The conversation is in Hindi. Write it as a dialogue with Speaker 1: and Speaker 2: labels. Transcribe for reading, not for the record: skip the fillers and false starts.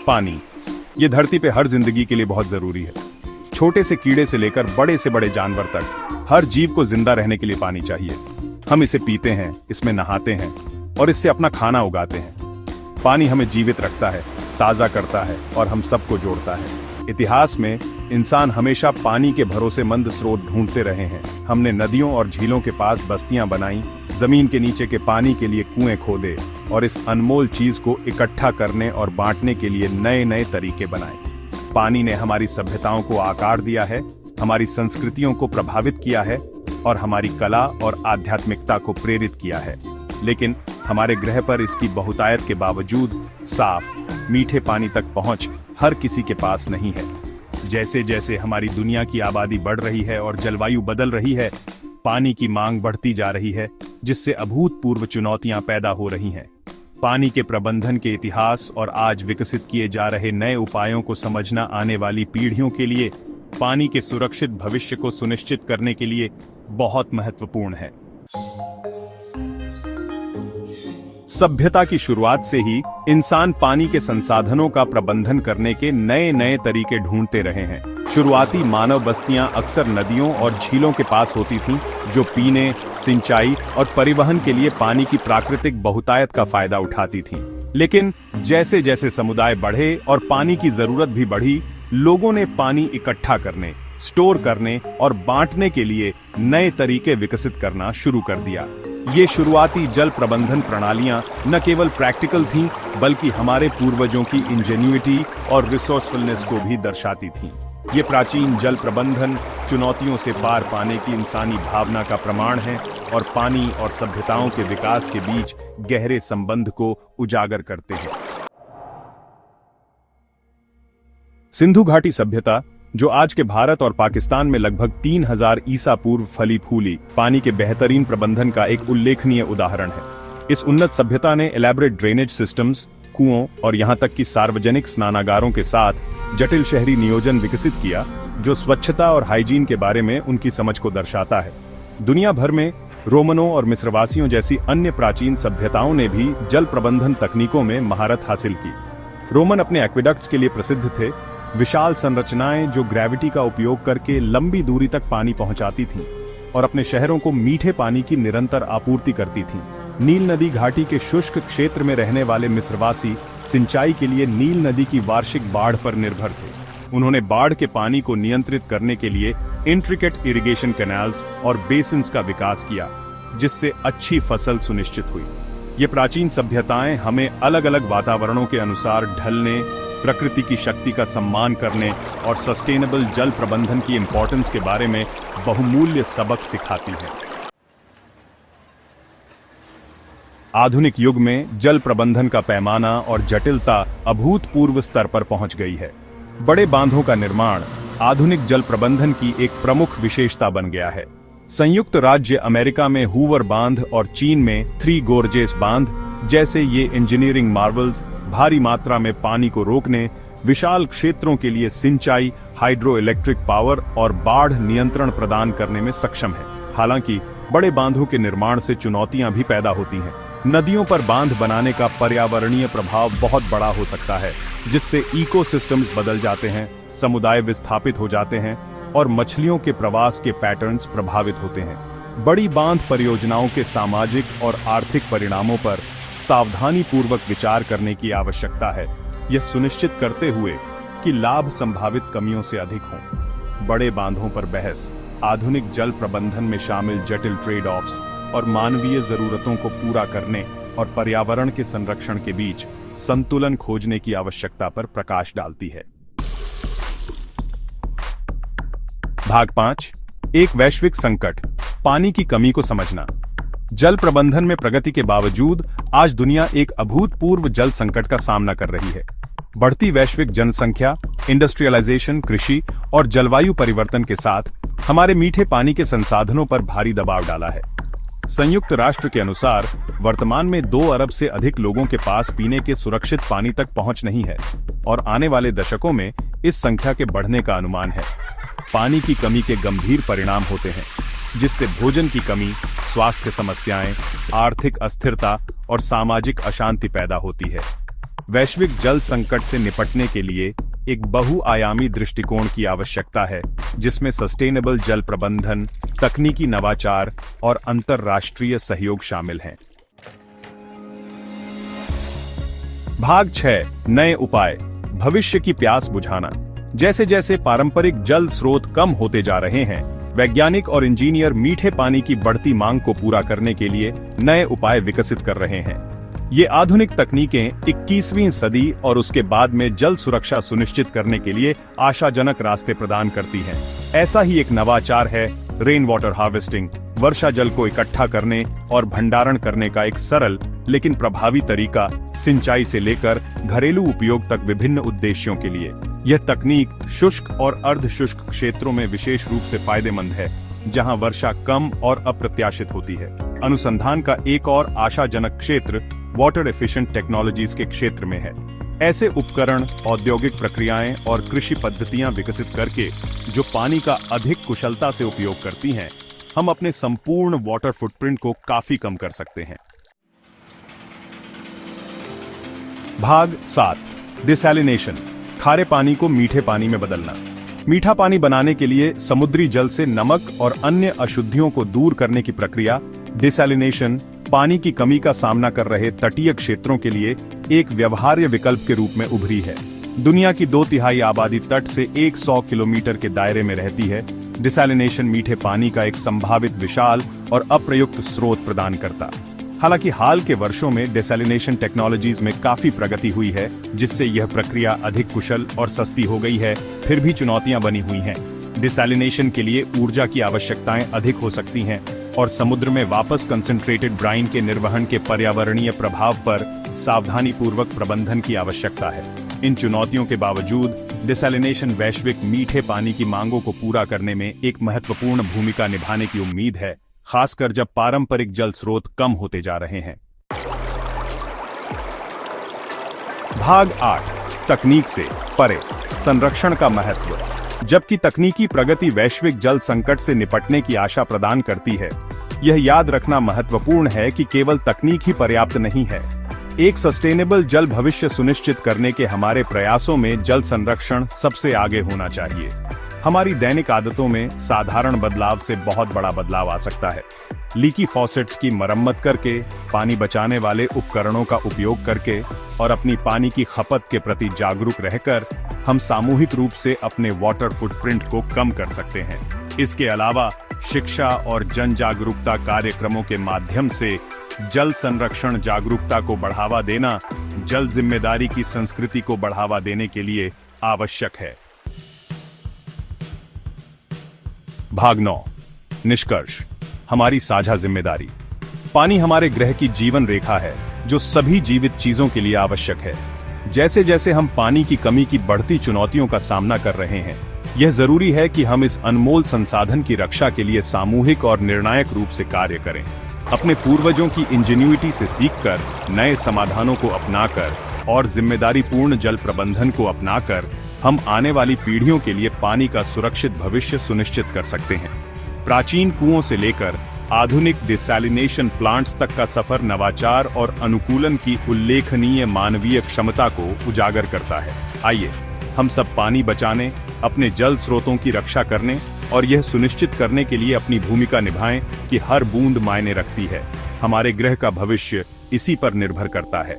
Speaker 1: पानी। ये धरती पे हर जिंदगी के लिए बहुत जरूरी है। छोटे से कीड़े से लेकर बड़े से बड़े जानवर तक हर जीव को जिंदा रहने के लिए पानी चाहिए। हम इसे पीते हैं, इसमें नहाते हैं और इससे अपना खाना उगाते हैं। पानी हमें जीवित रखता है, ताजा करता है और हम सबको जोड़ता है। इतिहास में इंसान हमेशा पानी के भरोसेमंद स्रोत ढूंढते रहे हैं। हमने नदियों और झीलों के पास बस्तियां बनाई, जमीन के नीचे के पानी के लिए कुएं खोदे और इस अनमोल चीज को इकट्ठा करने और बांटने के लिए नए नए तरीके बनाए। पानी ने हमारी सभ्यताओं को आकार दिया है, हमारी संस्कृतियों को प्रभावित किया है और हमारी कला और आध्यात्मिकता को प्रेरित किया है। लेकिन हमारे ग्रह पर इसकी बहुतायत के बावजूद साफ, मीठे पानी तक पहुंच हर किसी के पास नहीं है। जैसे जैसे हमारी दुनिया की आबादी बढ़ रही है और जलवायु बदल रही है, पानी की मांग बढ़ती जा रही है, जिससे अभूतपूर्व चुनौतियां पैदा हो रही हैं। पानी के प्रबंधन के इतिहास और आज विकसित किए जा रहे नए उपायों को समझना आने वाली पीढ़ियों के लिए पानी के सुरक्षित भविष्य को सुनिश्चित करने के लिए बहुत महत्वपूर्ण है। सभ्यता की शुरुआत से ही इंसान पानी के संसाधनों का प्रबंधन करने के नए नए तरीके ढूंढते रहे हैं। शुरुआती मानव बस्तियां अक्सर नदियों और झीलों के पास होती थीं, जो पीने, सिंचाई और परिवहन के लिए पानी की प्राकृतिक बहुतायत का फायदा उठाती थीं। लेकिन जैसे जैसे समुदाय बढ़े और पानी की जरूरत भी बढ़ी, लोगों ने पानी इकट्ठा करने, स्टोर करने और बांटने के लिए नए तरीके विकसित करना शुरू कर दिया। ये शुरुआती जल प्रबंधन प्रणालियां न केवल प्रैक्टिकल थीं, बल्कि हमारे पूर्वजों की इंजेन्युइटी और रिसोर्सफुलनेस को भी दर्शाती थीं। ये प्राचीन जल प्रबंधन चुनौतियों से पार पाने की इंसानी भावना का प्रमाण है और पानी और सभ्यताओं के विकास के बीच गहरे संबंध को उजागर करते हैं। सिंधु घाटी सभ्यता, जो आज के भारत और पाकिस्तान में लगभग 3000 ईसा पूर्व फली फूली, पानी के बेहतरीन प्रबंधन का एक उल्लेखनीय उदाहरण है। इस उन्नत सभ्यता ने एलैबोरेट ड्रेनेज सिस्टम्स, कुओं और यहां तक कि सार्वजनिक स्नानागारों के साथ जटिल शहरी नियोजन विकसित किया, जो स्वच्छता और हाइजीन के बारे में उनकी समझ को दर्शाता है। दुनिया भर में रोमनों और मिस्रवासियों जैसी अन्य प्राचीन सभ्यताओं ने भी जल प्रबंधन तकनीकों में महारत हासिल की। रोमन अपने एक्वेडक्ट्स के लिए प्रसिद्ध थे, विशाल संरचनाएं जो ग्रेविटी का उपयोग करके लंबी दूरी तक पानी पहुंचाती थीं और अपने शहरों को मीठे पानी की निरंतर आपूर्ति करती थीं। नील नदी घाटी के शुष्क क्षेत्र में रहने वाले मिस्रवासी सिंचाई के लिए नील नदी की वार्षिक बाढ़ पर निर्भर थे। उन्होंने बाढ़ के पानी को नियंत्रित करने के लिए इंट्रिकेट इरिगेशन कैनाल्स और बेसिन्स का विकास किया, जिससे अच्छी फसल सुनिश्चित हुई। ये प्राचीन सभ्यताएं हमें अलग अलग वातावरणों के अनुसार ढलने, प्रकृति की शक्ति का सम्मान करने और सस्टेनेबल जल प्रबंधन की इंपॉर्टेंस के बारे में बहुमूल्य सबक सिखाती हैं। आधुनिक युग में जल प्रबंधन का पैमाना और जटिलता अभूतपूर्व स्तर पर पहुंच गई है। बड़े बांधों का निर्माण आधुनिक जल प्रबंधन की एक प्रमुख विशेषता बन गया है। संयुक्त राज्य अमेरिका में हूवर बांध और चीन में थ्री गोर्जेस बांध जैसे ये इंजीनियरिंग मार्वल्स भारी मात्रा में पानी को रोकने, विशाल क्षेत्रों के लिए सिंचाई, हाइड्रो इलेक्ट्रिक पावर और बाढ़ नियंत्रण प्रदान करने में सक्षम है। हालांकि बड़े बांधों के निर्माण से चुनौतियां भी पैदा होती हैं। नदियों पर बांध बनाने का पर्यावरणीय प्रभाव बहुत बड़ा हो सकता है, जिससे इकोसिस्टम्स बदल जाते हैं, समुदाय विस्थापित हो जाते हैं और मछलियों के प्रवास के पैटर्न्स प्रभावित होते हैं। बड़ी बांध परियोजनाओं के सामाजिक और आर्थिक परिणामों पर सावधानी पूर्वक विचार करने की आवश्यकता है, यह सुनिश्चित करते हुए कि लाभ संभावित कमियों से अधिक हों। बड़े बांधों पर बहस, आधुनिक जल प्रबंधन में शामिल जटिल ट्रेड ऑफ्स और मानवीय जरूरतों को पूरा करने और पर्यावरण के संरक्षण के बीच संतुलन खोजने की आवश्यकता पर प्रकाश डालती है। भाग 5, एक वैश्विक संकट, पानी की कमी को समझना। जल प्रबंधन में प्रगति के बावजूद आज दुनिया एक अभूतपूर्व जल संकट का सामना कर रही है। बढ़ती वैश्विक जनसंख्या, इंडस्ट्रियलाइजेशन, कृषि और जलवायु परिवर्तन के साथ हमारे मीठे पानी के संसाधनों पर भारी दबाव डाला है। संयुक्त राष्ट्र के अनुसार वर्तमान में 2 अरब से अधिक लोगों के पास पीने के सुरक्षित पानी तक पहुंच नहीं है और आने वाले दशकों में इस संख्या के बढ़ने का अनुमान है। पानी की कमी के गंभीर परिणाम होते हैं, जिससे भोजन की कमी, स्वास्थ्य समस्याएं, आर्थिक अस्थिरता और सामाजिक अशांति पैदा होती है। वैश्विक जल संकट से निपटने के लिए एक बहुआयामी दृष्टिकोण की आवश्यकता है, जिसमें सस्टेनेबल जल प्रबंधन, तकनीकी नवाचार और अंतर्राष्ट्रीय सहयोग शामिल हैं। भाग 6 नए उपाय, भविष्य की प्यास बुझाना। जैसे जैसे पारंपरिक जल स्रोत कम होते जा रहे हैं, वैज्ञानिक और इंजीनियर मीठे पानी की बढ़ती मांग को पूरा करने के लिए नए उपाय विकसित कर रहे हैं। ये आधुनिक तकनीकें 21वीं सदी और उसके बाद में जल सुरक्षा सुनिश्चित करने के लिए आशाजनक रास्ते प्रदान करती हैं। ऐसा ही एक नवाचार है रेन वाटर हार्वेस्टिंग, वर्षा जल को इकट्ठा करने और भंडारण करने का एक सरल लेकिन प्रभावी तरीका, सिंचाई से लेकर घरेलू उपयोग तक विभिन्न उद्देश्यों के लिए। यह तकनीक शुष्क और अर्ध शुष्क क्षेत्रों में विशेष रूप से फायदेमंद है, जहां वर्षा कम और अप्रत्याशित होती है। अनुसंधान का एक और आशाजनक क्षेत्र वाटर एफिशिएंट टेक्नोलॉजीज के क्षेत्र में है। ऐसे उपकरण, औद्योगिक प्रक्रियाएं और कृषि पद्धतियां विकसित करके जो पानी का अधिक कुशलता से उपयोग करती हैं, हम अपने संपूर्ण वाटर फुटप्रिंट को काफी कम कर सकते हैं। भाग 7 डिसैलिनेशन, खारे पानी को मीठे पानी में बदलना। मीठा पानी बनाने के लिए समुद्री जल से नमक और अन्य अशुद्धियों को दूर करने की प्रक्रिया डिसैलिनेशन पानी की कमी का सामना कर रहे तटीय क्षेत्रों के लिए एक व्यवहार्य विकल्प के रूप में उभरी है। दुनिया की 2/3 आबादी तट से 100 किलोमीटर के दायरे में रहती है। डिसैलिनेशन मीठे पानी का एक संभावित विशाल और अप्रयुक्त स्रोत प्रदान करता। हालांकि हाल के वर्षों में डिसैलिनेशन टेक्नोलॉजीज में काफी प्रगति हुई है, जिससे यह प्रक्रिया अधिक कुशल और सस्ती हो गई है। फिर भी चुनौतियां बनी हुई हैं। डिसैलिनेशन के लिए ऊर्जा की आवश्यकताएं अधिक हो सकती हैं और समुद्र में वापस कंसंट्रेटेड ब्राइन के निर्वहन के पर्यावरणीय प्रभाव पर सावधानीपूर्वक प्रबंधन की आवश्यकता है। इन चुनौतियों के बावजूद डिसैलिनेशन वैश्विक मीठे पानी की मांगों को पूरा करने में एक महत्वपूर्ण भूमिका निभाने की उम्मीद है, खासकर जब पारंपरिक जल स्रोत कम होते जा रहे हैं। भाग 8 तकनीक से परे, संरक्षण का महत्व। जबकि तकनीकी प्रगति वैश्विक जल संकट से निपटने की आशा प्रदान करती है, यह याद रखना महत्वपूर्ण है कि केवल तकनीक ही पर्याप्त नहीं है। एक सस्टेनेबल जल भविष्य सुनिश्चित करने के हमारे प्रयासों में जल संरक्षण सबसे आगे होना चाहिए। हमारी दैनिक आदतों में साधारण बदलाव से बहुत बड़ा बदलाव आ सकता है। लीकी फॉसेट्स की मरम्मत करके, पानी बचाने वाले उपकरणों का उपयोग करके और अपनी पानी की खपत के प्रति जागरूक रहकर हम सामूहिक रूप से अपने वाटर फुटप्रिंट को कम कर सकते हैं। इसके अलावा शिक्षा और जन जागरूकता कार्यक्रमों के माध्यम से जल संरक्षण जागरूकता को बढ़ावा देना जल जिम्मेदारी की संस्कृति को बढ़ावा देने के लिए आवश्यक है। भाग 9 निष्कर्ष, हमारी साझा जिम्मेदारी। पानी हमारे ग्रह की जीवन रेखा है, जो सभी जीवित चीजों के लिए आवश्यक है। जैसे जैसे हम पानी की कमी की बढ़ती चुनौतियों का सामना कर रहे हैं, यह जरूरी है कि हम इस अनमोल संसाधन की रक्षा के लिए सामूहिक और निर्णायक रूप से कार्य करें। अपने पूर्वजों की इंजेन्युइटी से सीखकर, नए समाधानों को अपनाकर और जिम्मेदारीपूर्ण जल प्रबंधन को अपनाकर हम आने वाली पीढ़ियों के लिए पानी का सुरक्षित भविष्य सुनिश्चित कर सकते हैं। प्राचीन कुओं से लेकर आधुनिक डिसैलिनेशन प्लांट्स तक का सफर नवाचार और अनुकूलन की उल्लेखनीय मानवीय क्षमता को उजागर करता है। आइए हम सब पानी बचाने, अपने जल स्रोतों की रक्षा करने और यह सुनिश्चित करने के लिए अपनी भूमिका निभाएं कि हर बूंद मायने रखती है। हमारे ग्रह का भविष्य इसी पर निर्भर करता है।